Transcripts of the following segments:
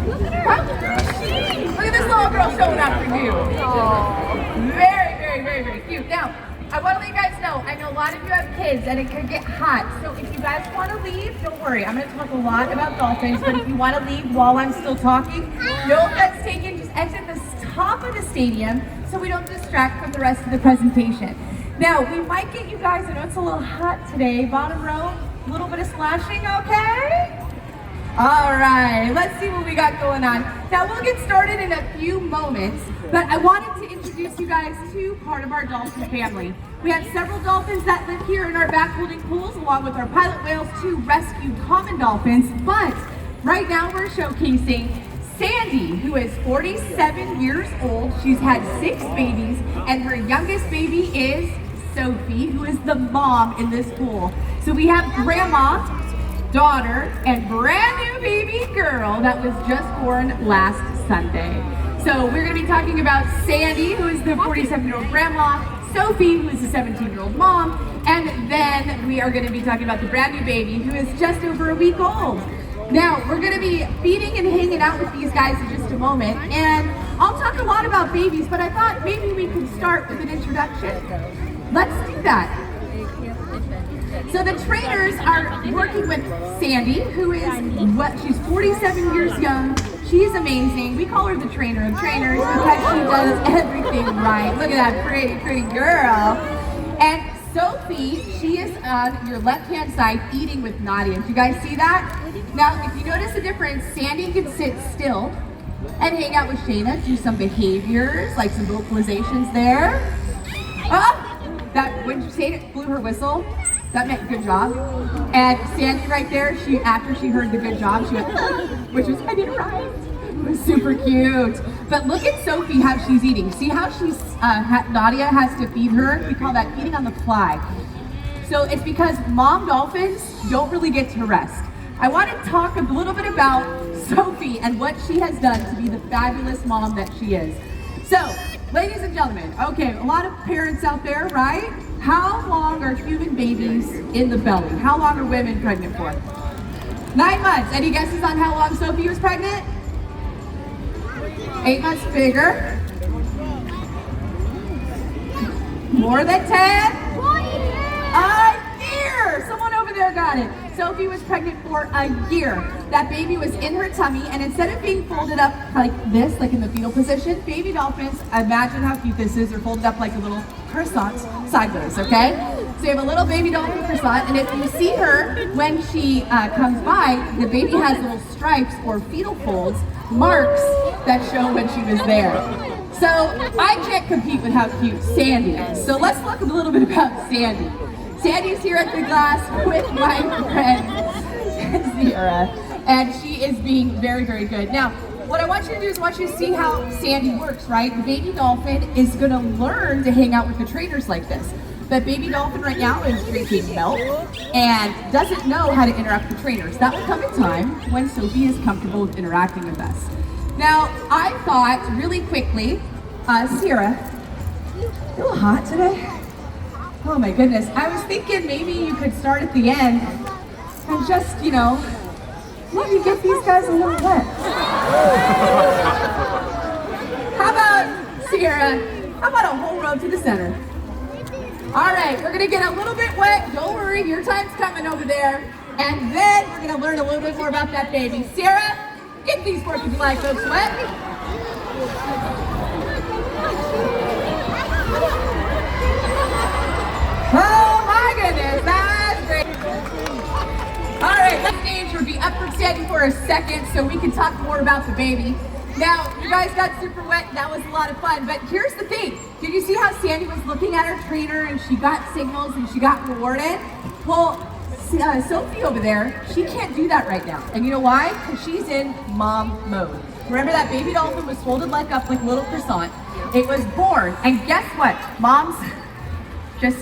Look at this little girl showing up for you. Very, very, very, very cute. Now, I want to let you guys know, I know a lot of you have kids and it can get hot. So if you guys want to leave, don't worry. I'm going to talk a lot about dolphins, but if you want to leave while I'm still talking, no offense taken, just exit the top of the stadium so we don't distract from the rest of the presentation. Now, we might get you guys, I know it's a little hot today, bottom row, a little bit of splashing, okay? All right, let's see what we got going on. Now, we'll get started in a few moments, but I wanted to introduce you guys to part of our dolphin family. We have several dolphins that live here in our back holding pools, along with our pilot whales, 2 rescued common dolphins, but right now we're showcasing Sandy, who is 47 years old. She's had 6 babies, and her youngest baby is Sophie, who is the mom in this pool. So we have grandma, daughter, and brand new baby girl that was just born last Sunday. So we're going to be talking about Sandy, who is the 47-year-old grandma, Sophie, who is the 17-year-old mom, and then we are going to be talking about the brand new baby, who is just over a week old. Now, we're going to be feeding and hanging out with these guys in just a moment, and I'll talk a lot about babies, but I thought maybe we could start with an introduction. Let's do that. So the trainers are working with Sandy, who is she's 47 years young. She's amazing. We call her the trainer of trainers because she does everything right. Look at that pretty, pretty girl. And Sophie, she is on your left-hand side eating with Nadia. Do you guys see that? Now, if you notice a difference, Sandy can sit still and hang out with Shayna, do some behaviors, like some vocalizations there. That when Shayna blew her whistle, that meant good job. And Sandy right there, after she heard the good job, she went, which was, I did it right. It was super cute. But look at Sophie, how she's eating. See how she's, Nadia has to feed her? We call that feeding on the fly. So it's because mom dolphins don't really get to rest. I want to talk a little bit about Sophie and what she has done to be the fabulous mom that she is. So, ladies and gentlemen, okay, a lot of parents out there, right? How long are human babies in the belly? How long are women pregnant for? 9 months. Any guesses on how long Sophie was pregnant? 8 months bigger. More than 10? A year! Someone over there got it. Sophie was pregnant for a year. That baby was in her tummy, and instead of being folded up like this, like in the fetal position, baby dolphins, imagine how cute this is, they're folded up like a little croissant sideways, okay? So you have a little baby dolphin croissant, and if you see her when she comes by, the baby has little stripes or fetal folds, marks that show when she was there. So I can't compete with how cute Sandy is. So let's talk a little bit about Sandy. Sandy's here at the glass with my friend Zira, and she is being very, very good. Now, what I want you to do is I want you to see how Sandy works, right? The baby dolphin is gonna learn to hang out with the trainers like this. But baby dolphin right now is drinking milk and doesn't know how to interact with the trainers. That will come in time when Sophie is comfortable with interacting with us. Now, I thought really quickly, Zira, you a little hot today? Oh my goodness, I was thinking maybe you could start at the end and just, you know, maybe get these guys a little wet. How about, Sierra, how about a whole row to the center? All right, we're gonna get a little bit wet. Don't worry, your time's coming over there. And then we're gonna learn a little bit more about that baby. Sarah, get these 4th of July folks wet. Oh my goodness, that's great. All right, let's stage will be up for Sandy for a second so we can talk more about the baby. Now, you guys got super wet, that was a lot of fun, but here's the thing. Did you see how Sandy was looking at her trainer and she got signals and she got rewarded? Well, Sophie over there, she can't do that right now. And you know why? Because she's in mom mode. Remember that baby dolphin was folded like up like a little croissant. It was born, and guess what? Moms,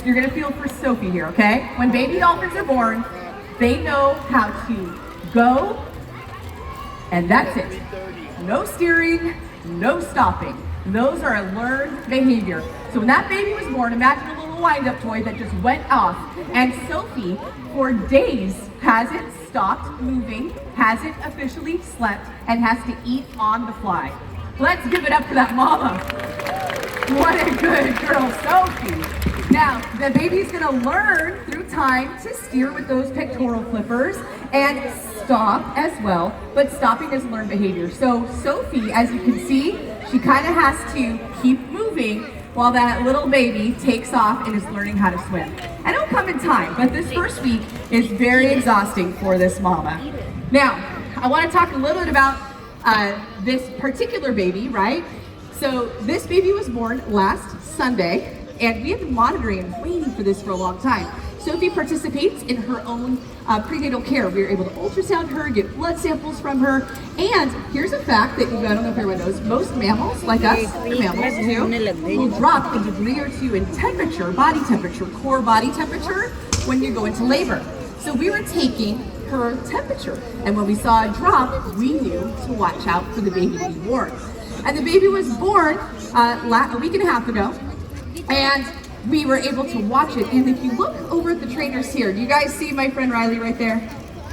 you're gonna feel for Sophie here, okay? When baby dolphins are born, they know how to go, and that's it. No steering, no stopping. Those are a learned behavior. So when that baby was born, imagine a little wind-up toy that just went off, and Sophie, for days, hasn't stopped moving, hasn't officially slept, and has to eat on the fly. Let's give it up for that mama. What a good girl, Sophie. Now, the baby's gonna learn through time to steer with those pectoral flippers and stop as well, but stopping is learned behavior. So Sophie, as you can see, she kind of has to keep moving while that little baby takes off and is learning how to swim. And it'll come in time, but this first week is very exhausting for this mama. Now, I want to talk a little bit about this particular baby, right? So this baby was born last Sunday, and we have been monitoring and waiting for this for a long time. Sophie participates in her own prenatal care. We were able to ultrasound her, get blood samples from her, and here's a fact that I don't know if everyone knows, most mammals, like us, we're mammals too, will drop a degree or two in temperature, body temperature, core body temperature, when you go into labor. So we were taking her temperature, and when we saw a drop, we knew to watch out for the baby to be born. And the baby was born a week and a half ago, and we were able to watch it. And if you look over at the trainers here, do you guys see my friend Riley right there?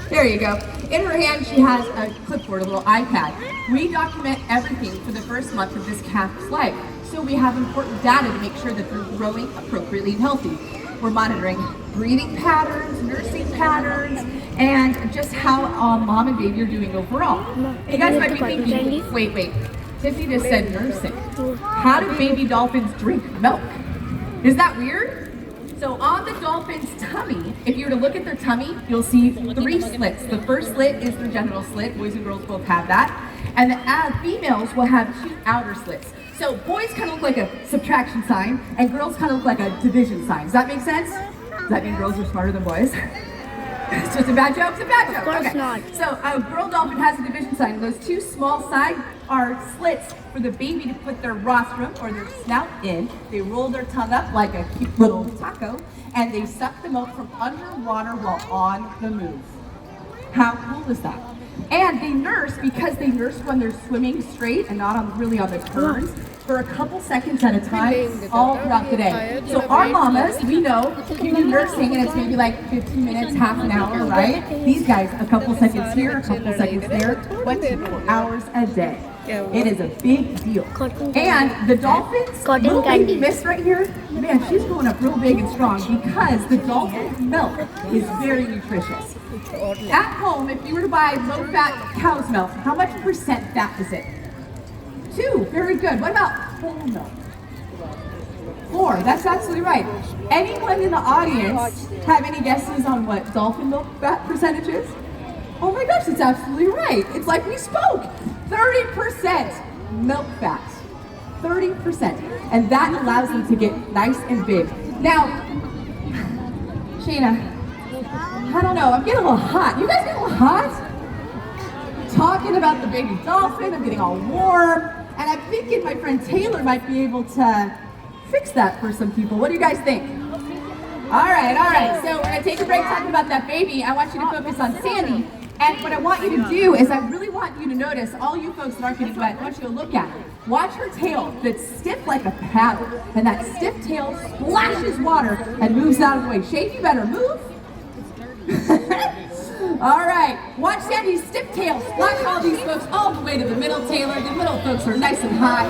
There you go. In her hand, she has a clipboard, a little iPad. We document everything for the first month of this calf's life. So we have important data to make sure that they're growing appropriately and healthy. We're monitoring breathing patterns, nursing patterns, and just how mom and baby are doing overall. You guys might be thinking, wait. Tiffany just said nursing. How do baby dolphins drink milk? Is that weird? So on the dolphin's tummy, if you were to look at their tummy, you'll see 3 slits. The first slit is their genital slit. Boys and girls both have that. And the females will have 2 outer slits. So boys kind of look like a subtraction sign, and girls kind of look like a division sign. Does that make sense? Does that mean girls are smarter than boys? It's just a bad joke? It's a bad joke. Of course not. So a girl dolphin has a division sign. Those 2 small sides are slits for the baby to put their rostrum or their snout in. They roll their tongue up like a cute little taco, and they suck the milk from underwater while on the move. How cool is that? And they nurse, because they nurse when they're swimming straight and not really on the turns, for a couple seconds at a time, all throughout the day. So our mamas, we know, you do nursing and it's maybe like 15 minutes, half an hour, right? These guys, a couple seconds here, a couple seconds there, 24 hours a day. It is a big deal. And the dolphins, little baby miss right here, man, she's growing up real big and strong because the dolphin's milk is very nutritious. At home, if you were to buy low-fat cow's milk, how much percent fat is it? 2, very good. What about whole milk? 4, that's absolutely right. Anyone in the audience have any guesses on what dolphin milk fat percentage is? Oh my gosh, it's absolutely right. It's like we spoke. 30% milk fat. 30%. And that allows them to get nice and big. Now, Shayna, I don't know, I'm getting a little hot. You guys get a little hot? Talking about the baby dolphin, I'm getting all warm. And I'm thinking my friend Taylor might be able to fix that for some people. What do you guys think? All right. So we're gonna take a break talking about that baby. I want you to focus on Sandy. And what I want you to do is I really want you to notice, all you folks that aren't getting wet, I want you to look at her. Watch her tail that's stiff like a paddle. And that stiff tail splashes water and moves out of the way. Shane, you better move. All right, watch Sandy's stiff tail splash all these folks all the way to the middle, Taylor. The middle folks are nice and high.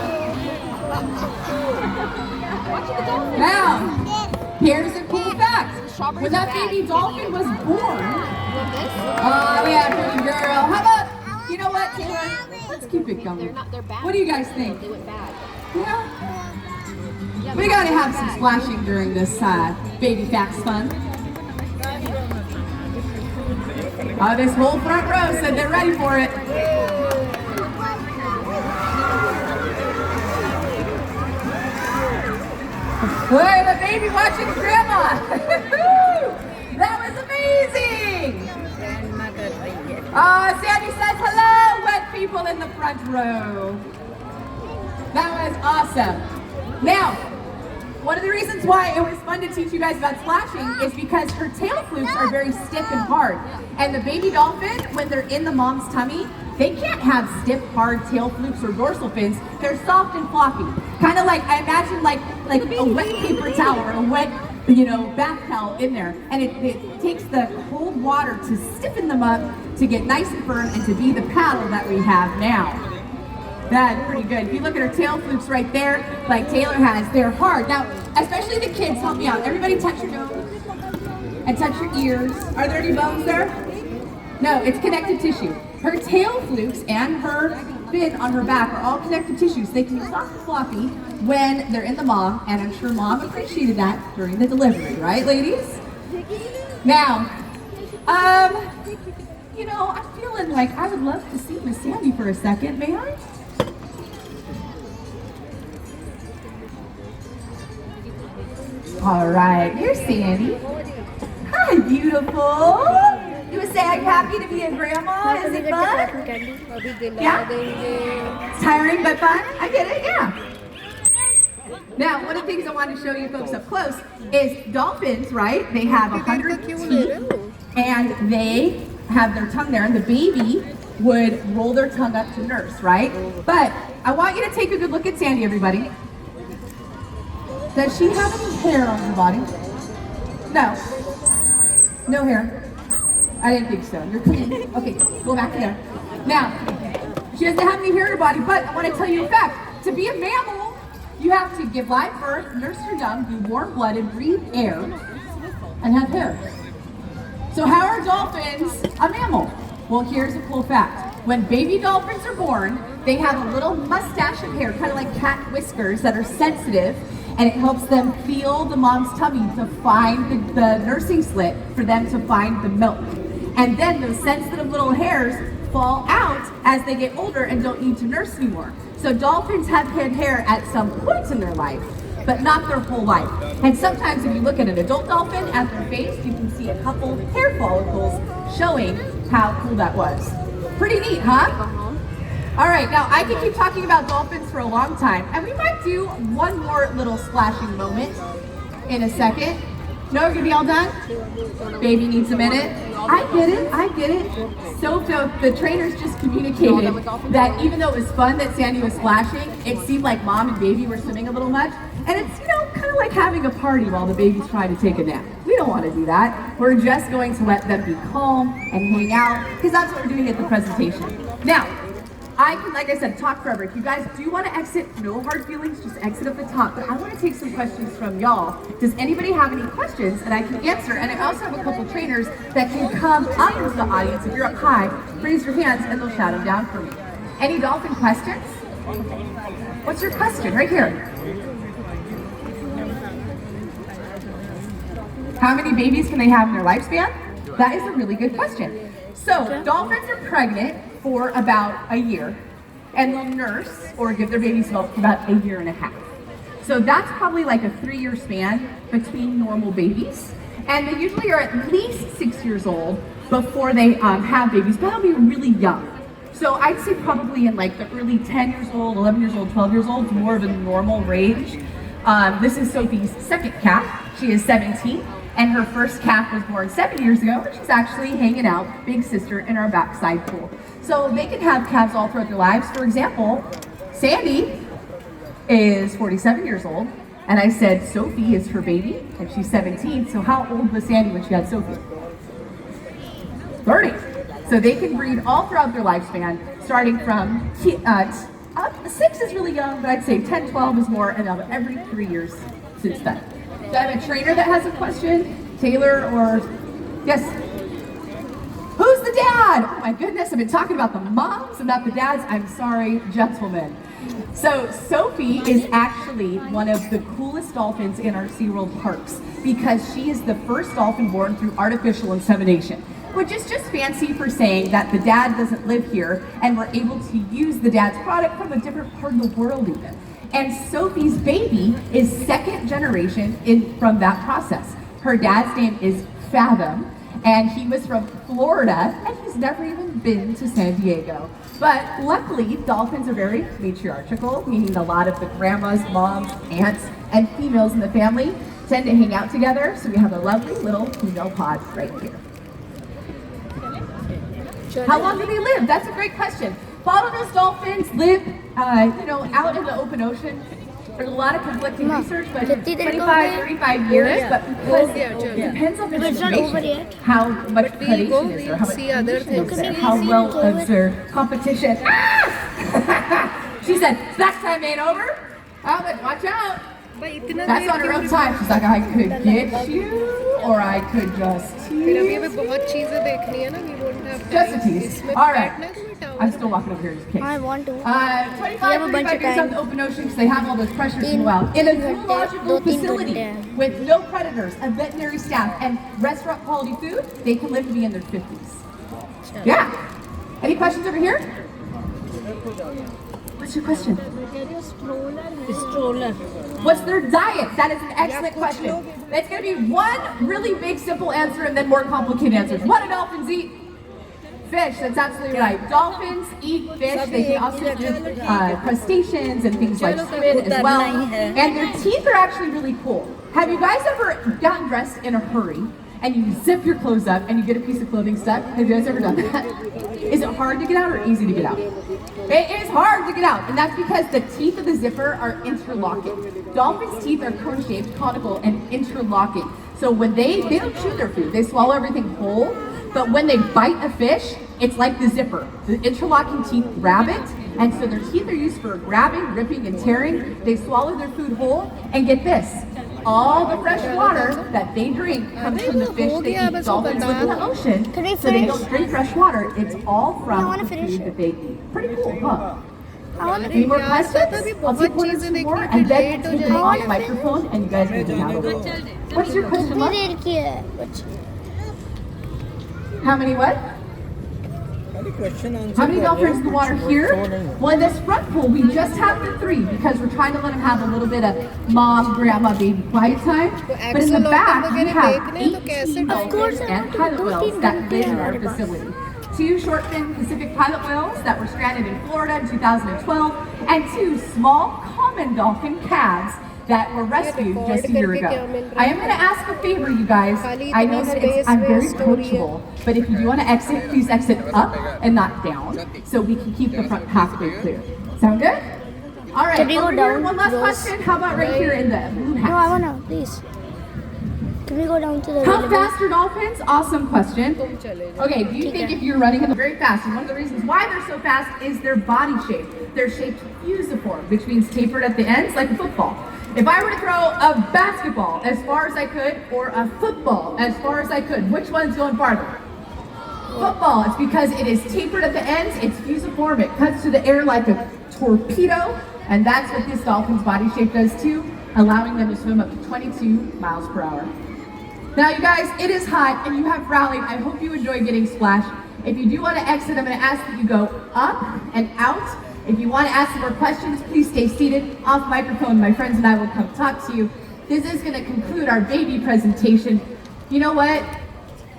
Now, here's a cool fact. When that baby dolphin was born, oh yeah, pretty girl. How about, you know what, Taylor? Let's keep it going. What do you guys think? Yeah? We gotta have some splashing during this baby facts fun. This whole front row said they're ready for it. Look at the baby watching grandma. That was amazing. Sandy says hello, wet people in the front row. That was awesome. Now, one of the reasons why it was fun to teach you guys about splashing is because her tail flukes are very stiff and hard. And the baby dolphin, when they're in the mom's tummy, they can't have stiff, hard tail flukes or dorsal fins. They're soft and floppy. Kind of like, I imagine like a wet paper towel or a wet bath towel in there, and it takes the cold water to stiffen them up to get nice and firm and to be the paddle that we have now. That's pretty good. If you look at her tail flukes right there, like Taylor has, they're hard. Now, especially the kids, help me out. Everybody touch your nose and touch your ears. Are there any bones there? No, it's connective tissue. Her tail flukes and her fin on her back are all connective tissues. They can be soft and floppy when they're in the mom, and I'm sure mom appreciated that during the delivery, right, ladies? Now, I'm feeling like I would love to see Miss Sandy for a second, may I? All right, here's Sandy. Hi, beautiful. You would say I'm happy to be a grandma. Is it fun? Yeah? It's tiring but fun? I get it, yeah. Now, one of the things I wanted to show you folks up close is dolphins, right? They have 100 teeth, and they have their tongue there, and the baby would roll their tongue up to nurse, right? But I want you to take a good look at Sandy, everybody. Does she have any hair on her body? No. No hair. I didn't think so. You're clean. Okay, go back to there. Now, she doesn't have any hair on her body, but I want to tell you a fact. To be a mammal, you have to give live birth, nurse your young, be warm-blooded, breathe air, and have hair. So how are dolphins a mammal? Well, here's a cool fact. When baby dolphins are born, they have a little mustache of hair, kind of like cat whiskers that are sensitive, and it helps them feel the mom's tummy to find the nursing slit for them to find the milk. And then those sensitive little hairs fall out as they get older and don't need to nurse anymore. So dolphins have had hair at some points in their life, but not their whole life. And sometimes if you look at an adult dolphin at their face, you can see a couple hair follicles showing how cool that was. Pretty neat, huh? All right, now I could keep talking about dolphins for a long time, and we might do one more little splashing moment in a second. No, we're gonna be all done? Baby needs a minute. I get it. So the trainers just communicated that even though it was fun that Sandy was splashing, it seemed like mom and baby were swimming a little much. And it's, kind of like having a party while the baby's trying to take a nap. We don't want to do that. We're just going to let them be calm and hang out, because that's what we're doing at the presentation. Now, I can, like I said, talk forever. If you guys do want to exit, no hard feelings, just exit at the top. But I want to take some questions from y'all. Does anybody have any questions that I can answer? And I also have a couple trainers that can come up into the audience. If you're up high, raise your hands and they'll shout them down for me. Any dolphin questions? What's your question? Right here. How many babies can they have in their lifespan? That is a really good question. So dolphins are pregnant for about a year, and they'll nurse or give their babies milk for about a year and a half. So that's probably like a 3-year span between normal babies. And they usually are at least 6 years old before they have babies, but they'll be really young. So I'd say probably in like the early 10 years old, 11 years old, 12 years old, more of a normal range. This is Sophie's second calf. She is 17. And her first calf was born 7 years ago, and she's actually hanging out, big sister, in our backside pool. So they can have calves all throughout their lives. For example, Sandy is 47 years old, and I said Sophie is her baby, and she's 17. So how old was Sandy when she had Sophie? 30. So they can breed all throughout their lifespan, starting from up. 6 is really young, but I'd say 10, 12 is more, and every 3 years since then. Do I have a trainer that has a question? Taylor or, yes? Who's the dad? Oh my goodness, I've been talking about the moms and not the dads. I'm sorry, gentlemen. So Sophie is actually one of the coolest dolphins in our SeaWorld parks because she is the first dolphin born through artificial insemination, which is just fancy for saying that the dad doesn't live here and we're able to use the dad's product from a different part of the world even. And Sophie's baby is second generation from that process. Her dad's name is Fathom, and he was from Florida, and he's never even been to San Diego. But luckily, dolphins are very matriarchal, meaning a lot of the grandmas, moms, aunts, and females in the family tend to hang out together, so we have a lovely little female pod right here. How long do they live? That's a great question. Bottlenose dolphins live, out in the open ocean There's a lot of conflicting research, but Fifty didn't go 25, there. 35 years, but because Okay, it depends on the But it's not over situation, yet. how much But we'll go, predation is there, how we'll much see other competition is things. there, Can how we well see the observed competition. Ah! She said, snack time ain't over. Oh, but watch out. That's on her own time. She's like, I could get you, or I could just फिर अभी हमें tease. बहुत चीजें देखनी है ना, we won't have Just a time. tease. इसमें All बैठना right. है तुम्हें I'm tower still walking over here just in case. I want to. 25, We have a bunch 35 of years on time. the open ocean because they have all those pressures as Teen- well. In a teen घंटे, zoological दो तीन facility घंटे. with no predators, a veterinary staff, and restaurant quality food, they can live to be in their 50s. Yeah. Any questions over here? What's your question? Stroller. What's their diet? That is an excellent question. It's going to be one really big, simple answer and then more complicated answers. What do dolphins eat? Fish. That's absolutely right. Dolphins eat fish. They can also eat crustaceans and things like squid as well. And their teeth are actually really cool. Have you guys ever gotten dressed in a hurry and you zip your clothes up and you get a piece of clothing stuck? Have you guys ever done that? Is it hard to get out or easy to get out? It is hard to get out, and that's because the teeth of the zipper are interlocking. Dolphins' teeth are cone-shaped, conical, and interlocking. So when they don't chew their food, they swallow everything whole, but when they bite a fish, it's like the zipper. The interlocking teeth grab it, and so their teeth are used for grabbing, ripping, and tearing. They swallow their food whole, and get this. All the fresh water that they drink comes from the fish they eat. Dolphins live in the ocean, Can we so they finish? don't drink fresh water. It's all I from wanna the finish food it. that they eat. Pretty cool, huh? I want to. Any more यार, questions? पता भी I'll take बहुत one or चीजें two more, देखनी and then late हो we'll take जाएगी. off the microphone, and you guys can get out of it. What's your question, कितनी Mark? देर की है बच्ची? How many what? How many dolphins in the water here? Well, in this front pool, we just have the 3 because we're trying to let them have a little bit of mom, grandma, baby quiet time. But in the back, we have 18 dolphins and pilot whales that live in our facility. 2 short-fin Pacific pilot whales that were stranded in Florida in 2012, and 2 small common dolphin calves that were rescued just a year ago. I am going to ask a favor, you guys. I know that I'm very coachable, but if you do want to exit, please exit up and not down, so we can keep the front pathway clear. Sound good? All right, Can we go over here, down, one last Rose? question. How about right here in the blue No, I hat? wanna. Please. Can we go down to the? How river? fast are dolphins? Awesome question. Okay, do you think if you're running in the very fast, and one of the reasons why they're so fast is their body shape. They're shaped fusiform, which means tapered at the ends like a football. If I were to throw a basketball as far as I could, or a football as far as I could, which one's going farther? Football. It's because it is tapered at the ends, it's fusiform, it cuts to the air like a torpedo, and that's what this dolphin's body shape does too, allowing them to swim up to 22 miles per hour. Now you guys, it is hot and you have rallied. I hope you enjoy getting splashed. If you do want to exit, I'm going to ask that you go up and out. If you want to ask some more questions, please stay seated off microphone. My friends and I will come talk to you. This is going to conclude our baby presentation. You know what?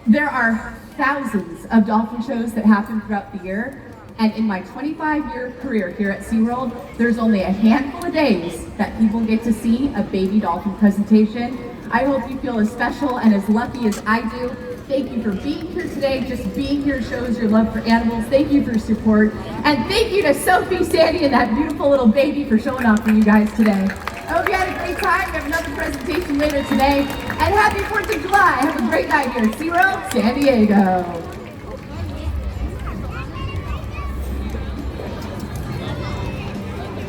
There are thousands of dolphin shows that happen throughout the year. And in my 25-year career here at SeaWorld, there's only a handful of days that people get to see a baby dolphin presentation. I hope you feel as special and as lucky as I do. Thank you for being here today. Just being here shows your love for animals. Thank you for your support. And thank you to Sophie, Sandy, and that beautiful little baby for showing off for you guys today. I hope you had a great time. We have another presentation later today. And happy 4th of July. Have a great night here at SeaWorld, San Diego.